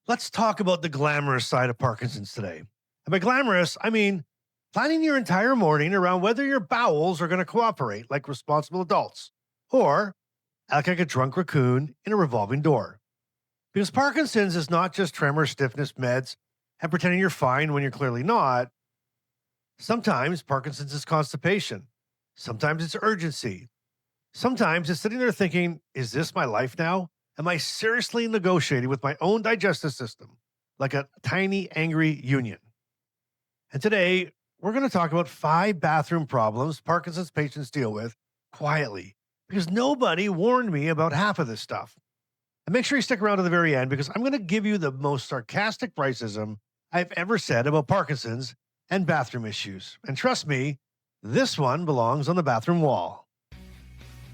Let's talk about the glamorous side of Parkinson's today. And by glamorous, I mean planning your entire morning around whether your bowels are going to cooperate like responsible adults or act like a drunk raccoon in a revolving door. Because Parkinson's is not just tremor, stiffness, meds, and pretending you're fine when you're clearly not. Sometimes Parkinson's is constipation. Sometimes it's urgency. Sometimes it's sitting there thinking, is this my life now? Am I seriously negotiating with my own digestive system like a tiny, angry union? And today, we're going to talk about 5 bathroom problems Parkinson's patients deal with quietly because nobody warned me about half of this stuff. And make sure you stick around to the very end because I'm going to give you the most sarcastic Bryceism I've ever said about Parkinson's and bathroom issues. And trust me, this one belongs on the bathroom wall.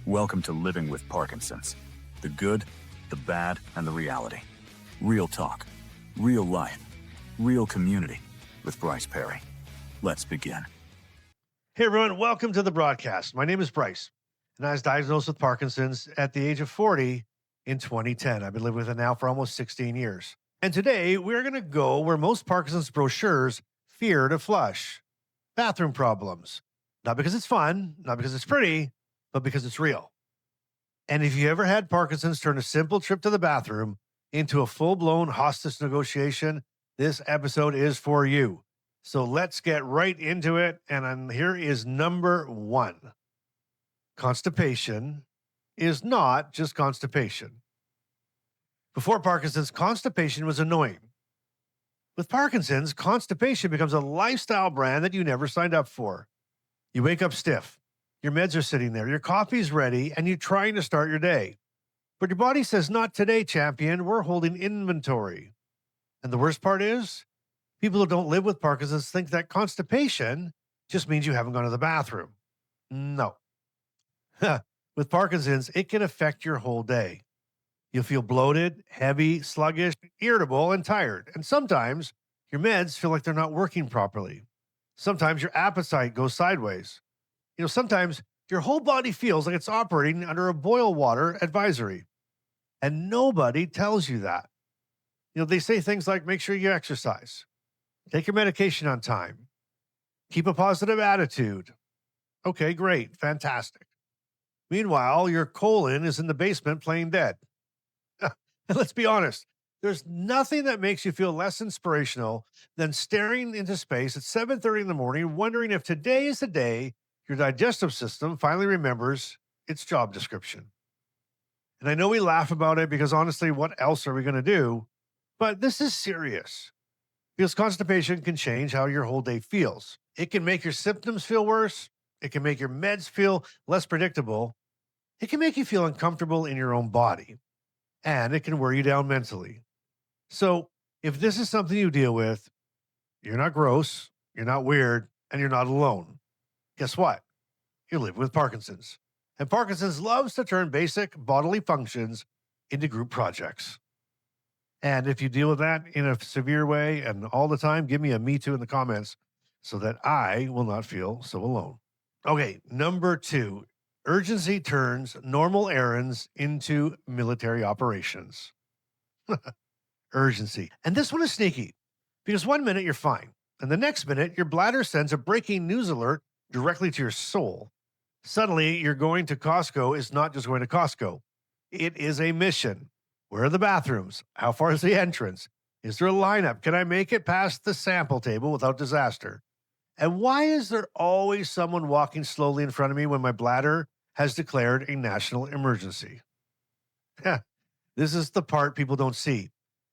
Welcome to Living with Parkinson's. The good, the bad, and the reality. Real talk, real life, real community with Bryce Perry. Let's begin. Hey everyone, welcome to the broadcast. My name is Bryce, and I was diagnosed with Parkinson's at the age of 40 in 2010. I've been living with it now for almost 16 years. And today we're going to go where most Parkinson's brochures fear to flush. Bathroom problems. Not because it's fun, not because it's pretty, but because it's real. And if you ever had Parkinson's turn a simple trip to the bathroom into a full-blown hostage negotiation, this episode is for you. So let's get right into it. And here is number 1. Constipation is not just constipation. Before Parkinson's, constipation was annoying. With Parkinson's, constipation becomes a lifestyle brand that you never signed up for. You wake up stiff. Your meds are sitting there. Your coffee's ready, and you're trying to start your day. But your body says, not today, champion. We're holding inventory. And the worst part is, people who don't live with Parkinson's think that constipation just means you haven't gone to the bathroom. No. With Parkinson's, it can affect your whole day. You'll feel bloated, heavy, sluggish, irritable, and tired. And sometimes your meds feel like they're not working properly. Sometimes your appetite goes sideways. Sometimes your whole body feels like it's operating under a boil water advisory. And nobody tells you that. They say things like make sure you exercise, take your medication on time, keep a positive attitude. Okay, great, fantastic. Meanwhile, your colon is in the basement playing dead. And let's be honest, there's nothing that makes you feel less inspirational than staring into space at 7:30 in the morning, wondering if today is the day your digestive system finally remembers its job description. And I know we laugh about it because honestly, what else are we going to do? But this is serious because constipation can change how your whole day feels. It can make your symptoms feel worse. It can make your meds feel less predictable. It can make you feel uncomfortable in your own body. And it can wear you down mentally. So if this is something you deal with, you're not gross, you're not weird, and you're not alone. Guess what? You live with Parkinson's. And Parkinson's loves to turn basic bodily functions into group projects. And if you deal with that in a severe way and all the time, give me a me too in the comments so that I will not feel so alone. Okay, number 2. Urgency turns normal errands into military operations. Urgency. And this one is sneaky because one minute you're fine. And the next minute, your bladder sends a breaking news alert directly to your soul. Suddenly, you're going to Costco is not just going to Costco. It is a mission. Where are the bathrooms? How far is the entrance? Is there a lineup? Can I make it past the sample table without disaster? And why is there always someone walking slowly in front of me when my bladder has declared a national emergency? This is the part people don't see.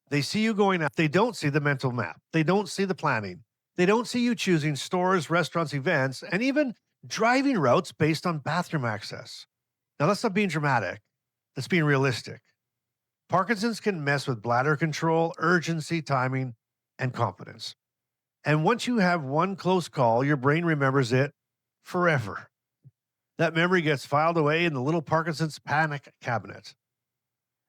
They see you going out. They don't see the mental map. They don't see the planning. They don't see you choosing stores, restaurants, events, and even driving routes based on bathroom access. Now, that's not being dramatic. That's being realistic. Parkinson's can mess with bladder control, urgency, timing, and confidence. And once you have one close call, your brain remembers it forever. That memory gets filed away in the little Parkinson's panic cabinet.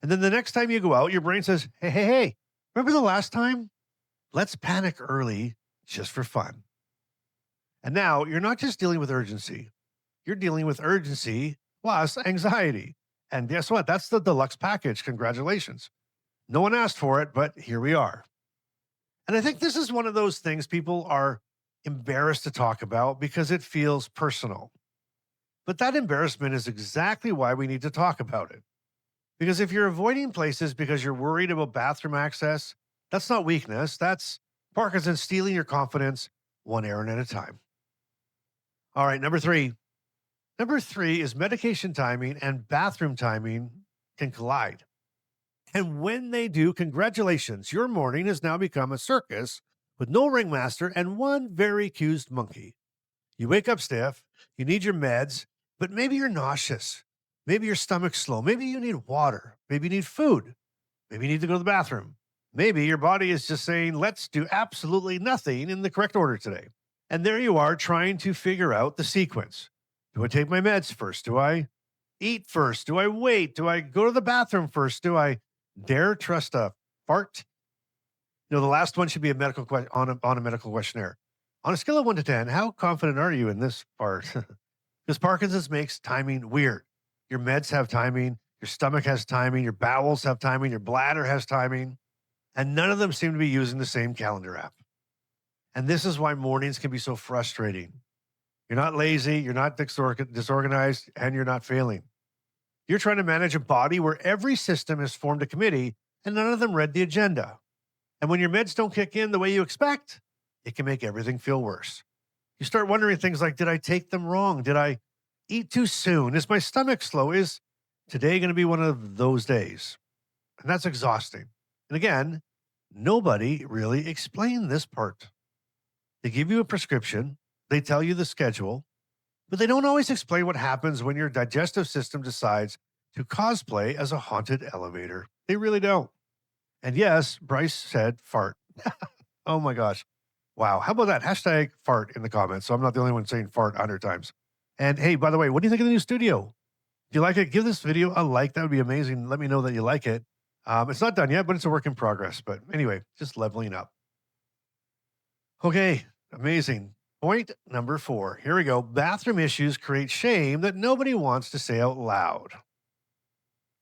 And then the next time you go out, your brain says, hey, remember the last time? Let's panic early just for fun. And now you're not just dealing with urgency. You're dealing with urgency plus anxiety. And guess what? That's the deluxe package. Congratulations. No one asked for it, but here we are. And I think this is one of those things people are embarrassed to talk about because it feels personal. But that embarrassment is exactly why we need to talk about it. Because if you're avoiding places because you're worried about bathroom access, that's not weakness. That's Parkinson stealing your confidence one errand at a time. All right, number three. Number three is medication timing and bathroom timing can collide. And when they do, congratulations, your morning has now become a circus with no ringmaster and one very accused monkey. You wake up stiff, you need your meds, but maybe you're nauseous. Maybe your stomach's slow. Maybe you need water. Maybe you need food. Maybe you need to go to the bathroom. Maybe your body is just saying, let's do absolutely nothing in the correct order today. And there you are trying to figure out the sequence. Do I take my meds first? Do I eat first? Do I wait? Do I go to the bathroom first? Do I dare trust a fart? The last one should be a on a medical questionnaire. On a scale of 1 to 10, how confident are you in this part? Because Parkinson's makes timing weird. Your meds have timing, your stomach has timing, your bowels have timing, your bladder has timing, and none of them seem to be using the same calendar app. And this is why mornings can be so frustrating. You're not lazy, you're not disorganized, and you're not failing. You're trying to manage a body where every system has formed a committee and none of them read the agenda. And when your meds don't kick in the way you expect, it can make everything feel worse. You start wondering things like, did I take them wrong? Did I eat too soon? Is my stomach slow? Is today going to be one of those days? And that's exhausting. And again, nobody really explained this part. They give you a prescription, they tell you the schedule, but they don't always explain what happens when your digestive system decides to cosplay as a haunted elevator. They really don't. And yes, Bryce said fart. Oh my gosh. Wow. How about that? Hashtag fart in the comments. So I'm not the only one saying fart 100 times. And hey, by the way, what do you think of the new studio? If you like it, give this video a like. That would be amazing. Let me know that you like it. It's not done yet, but it's a work in progress. But anyway, just leveling up. Okay. Amazing. Point number 4. Here we go. Bathroom issues create shame that nobody wants to say out loud.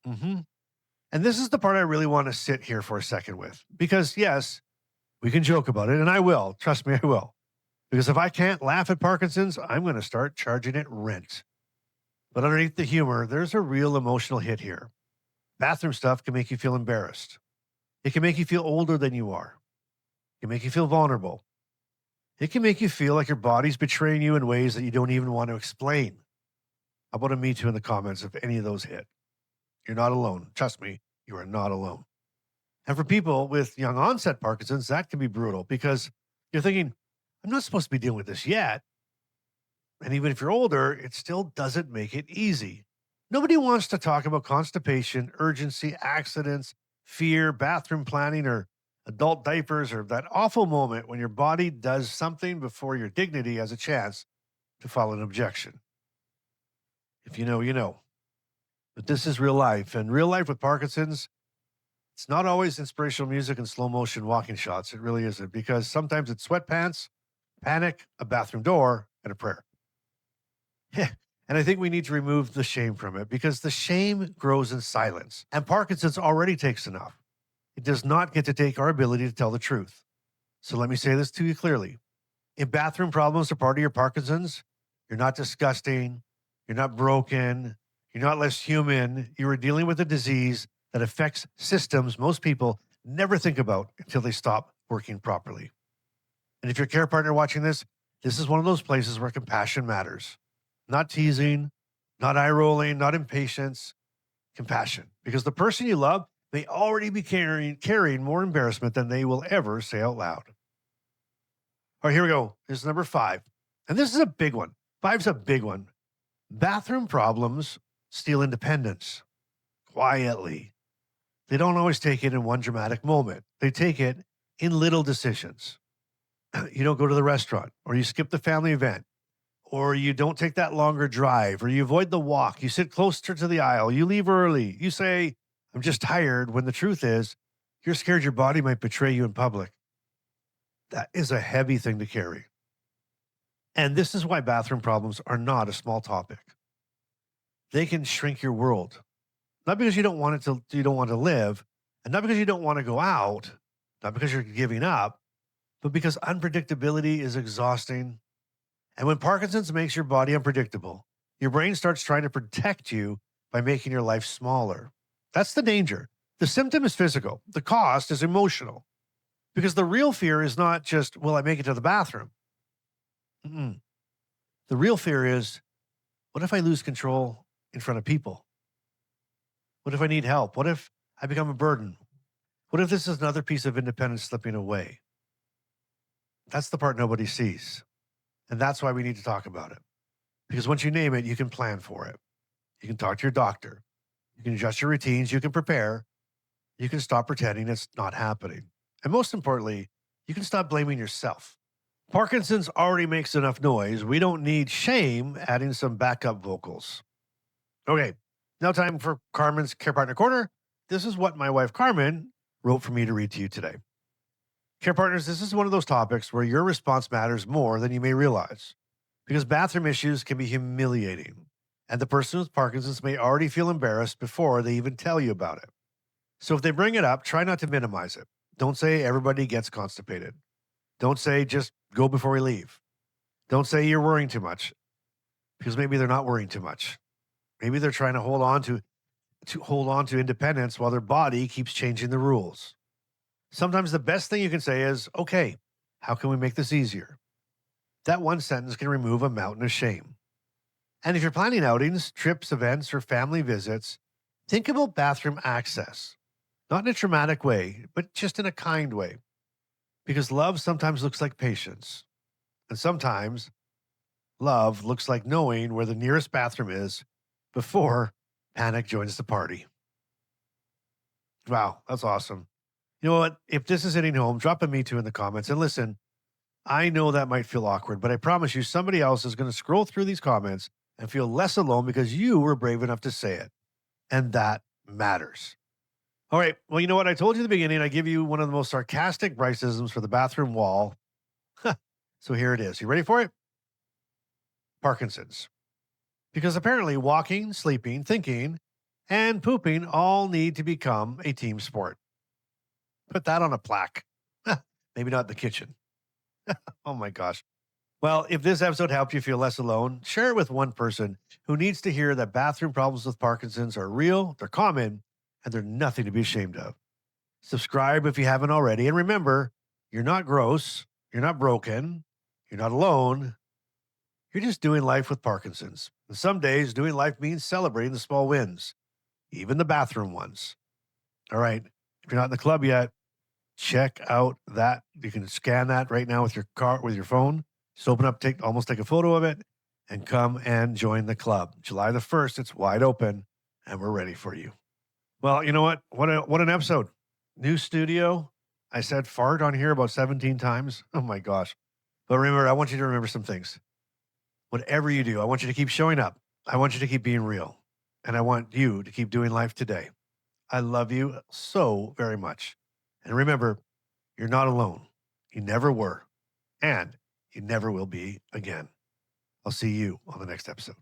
And this is the part I really want to sit here for a second with. Because yes, we can joke about it, and I will. Trust me, I will. Because if I can't laugh at Parkinson's, I'm going to start charging it rent. But underneath the humor, there's a real emotional hit here. Bathroom stuff can make you feel embarrassed. It can make you feel older than you are. It can make you feel vulnerable. It can make you feel like your body's betraying you in ways that you don't even want to explain. How about a Me Too in the comments if any of those hit? You're not alone. Trust me, you are not alone. And for people with young onset Parkinson's, that can be brutal because you're thinking, I'm not supposed to be dealing with this yet. And even if you're older, it still doesn't make it easy. Nobody wants to talk about constipation, urgency, accidents, fear, bathroom planning, or adult diapers, or that awful moment when your body does something before your dignity has a chance to file an objection. If you know, you know. But this is real life. And real life with Parkinson's, it's not always inspirational music and slow motion walking shots. It really isn't, because sometimes it's sweatpants, panic, a bathroom door, and a prayer. And I think we need to remove the shame from it because the shame grows in silence. And Parkinson's already takes enough. It does not get to take our ability to tell the truth. So let me say this to you clearly. If bathroom problems are part of your Parkinson's, you're not disgusting, you're not broken, you're not less human. You are dealing with a disease that affects systems most people never think about until they stop working properly. And if your care partner watching this, this is one of those places where compassion matters. Not teasing, not eye rolling, not impatience, compassion. Because the person you love may already be carrying more embarrassment than they will ever say out loud. All right, here we go. This is number 5. And this is a big one. 5's a big one. Bathroom problems steal independence quietly. They don't always take it in one dramatic moment. They take it in little decisions. You don't go to the restaurant, or you skip the family event, or you don't take that longer drive, or you avoid the walk. You sit closer to the aisle. You leave early. You say, I'm just tired, when the truth is, you're scared your body might betray you in public. That is a heavy thing to carry. And this is why bathroom problems are not a small topic. They can shrink your world. Not because you don't want to live, And not because you don't want to go out, not because you're giving up, but because unpredictability is exhausting. And when Parkinson's makes your body unpredictable, your brain starts trying to protect you by making your life smaller. That's the danger. The symptom is physical, the cost is emotional. Because the real fear is not just, will I make it to the bathroom? Mm-mm. The real fear is, what if I lose control in front of people? What if I need help? What if I become a burden? What if this is another piece of independence slipping away? That's the part nobody sees. And that's why we need to talk about it. Because once you name it, you can plan for it. You can talk to your doctor. You can adjust your routines. You can prepare. You can stop pretending it's not happening. And most importantly, you can stop blaming yourself. Parkinson's already makes enough noise. We don't need shame adding some backup vocals. Okay, now time for Carmen's Care Partner Corner. This is what my wife Carmen wrote for me to read to you today. Care Partners, this is one of those topics where your response matters more than you may realize because bathroom issues can be humiliating, and the person with Parkinson's may already feel embarrassed before they even tell you about it. So if they bring it up, try not to minimize it. Don't say everybody gets constipated. Don't say just go before we leave. Don't say you're worrying too much because maybe they're not worrying too much. Maybe they're trying to hold on to independence while their body keeps changing the rules. Sometimes the best thing you can say is, okay, how can we make this easier? That one sentence can remove a mountain of shame. And if you're planning outings, trips, events, or family visits, think about bathroom access, not in a traumatic way, but just in a kind way. Because love sometimes looks like patience. And sometimes love looks like knowing where the nearest bathroom is before panic joins the party. Wow, that's awesome. You know what? If this is hitting home, drop a me too in the comments. And listen, I know that might feel awkward, but I promise you somebody else is going to scroll through these comments and feel less alone because you were brave enough to say it. And that matters. All right. Well, you know what? I told you in the beginning, I give you one of the most sarcastic Bryceisms for the bathroom wall. So here it is. You ready for it? Parkinson's. Because apparently walking, sleeping, thinking, and pooping all need to become a team sport. Put that on a plaque. Maybe not in the kitchen. Oh my gosh. Well, if this episode helped you feel less alone, share it with one person who needs to hear that bathroom problems with Parkinson's are real, they're common, and they're nothing to be ashamed of. Subscribe if you haven't already. And remember, you're not gross, you're not broken, you're not alone. You're just doing life with Parkinson's. And some days, doing life means celebrating the small wins, even the bathroom ones. All right. If you're not in the club yet, check out that. You can scan that right now with your car, with your phone. Just open up, take a photo of it, and come and join the club. July the 1st, it's wide open, and we're ready for you. Well, you know what? What an episode. New studio. I said fart on here about 17 times. Oh my gosh. But remember, I want you to remember some things. Whatever you do, I want you to keep showing up. I want you to keep being real. And I want you to keep doing life today. I love you so very much. And remember, you're not alone. You never were. And you never will be again. I'll see you on the next episode.